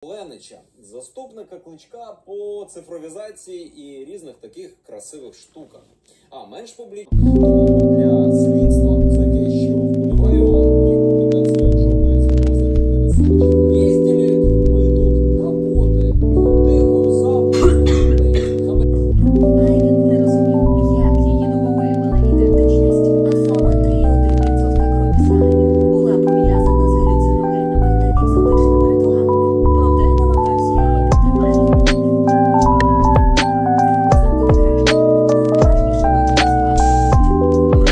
Ленича, заступника Кличка по цифровізації і різних таких красивих штуках. А менш публічно для слідства, за яке щиро вподобаю, їх публікація журналістів не несе. Їздили ми тут капоти, тихою записом. Айвін не розумів, як її нововиявлена ідентичність, а саме 3,1% крові Сагані, була пов'язана з галюциногенами та екзотичними ритуалами. Проте намагався її підтримати. Усе буде краще. Уважніше вивчив ситуацію.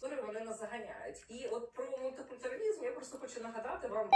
Которые вони нас заганяють. І от про мультикультуралізм я просто хочу нагадати вам.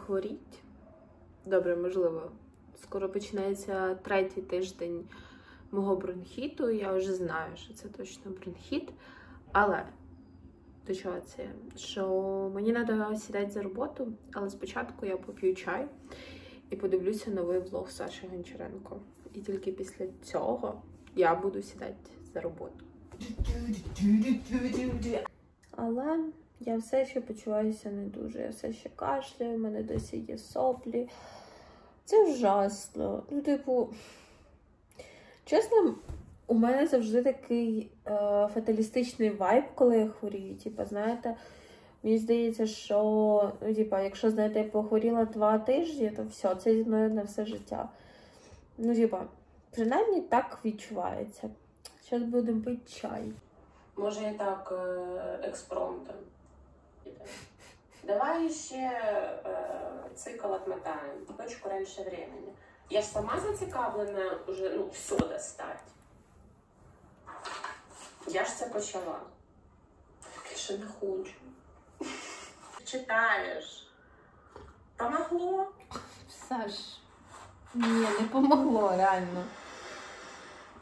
хворіть. Добре, можливо. Скоро починається 3-й тиждень мого бронхіту. Я вже знаю, що це точно бронхіт. Але до чого це? Що мені треба сідати за роботу, але спочатку я поп'ю чай і подивлюся новий влог Саші Гончаренко. І тільки після цього я буду сідати за роботу. Але я все ще почуваюся не дуже. Я все ще кашляю, в мене досі є соплі. Це ужасно. Ну, типу, чесно, у мене завжди такий фаталістичний вайб, коли я хворію. Типу, знаєте, мені здається, що, ну, типу, якщо, знаєте, я похворіла 2 тижні, то все, це зі мною на все життя. Ну, типу, принаймні так відчувається. Зараз будемо пити чай. Може і так експромтом. Давай ще цикл отмотаем, точку раньше времени. Я ж сама зацікавлена уже, ну, все достать. Я ж це почала. Я ще не хочу. Читаєш. Помогло? Саш, ні, не помогло, реально.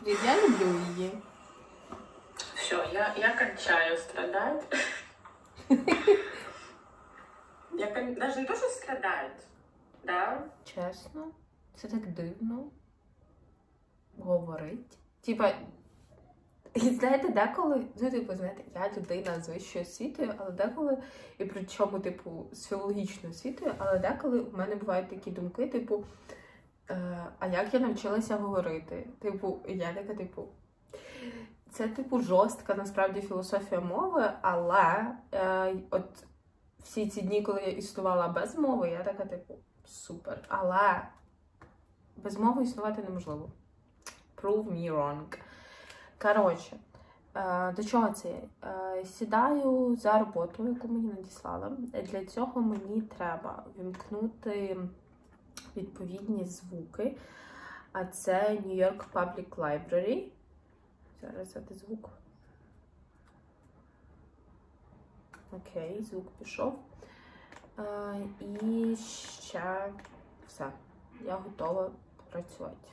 Я люблю її. Все, я кончаю страдать. Я даже не то, що страдать, да? Чесно, це так дивно говорить. Типа, і знаєте, деколи, ну, типу, знаєте, я людина з вищою освітою, але деколи, і причому, типу, з філологічною освітою, але деколи в мене бувають такі думки, типу, а як я навчилася говорити? Типу, я така, типу, це, типу, жорстка, насправді, філософія мови, але от всі ці дні, коли я існувала без мови, я така, типу, супер. Але без мови існувати неможливо. Prove me wrong. Коротше, до чого це я? Сідаю за роботу, яку мені надіслали. Для цього мені треба вімкнути відповідні звуки. А це New York Public Library. Зараз це звук. Окей, звук пішов. І ще все. Я готова працювати.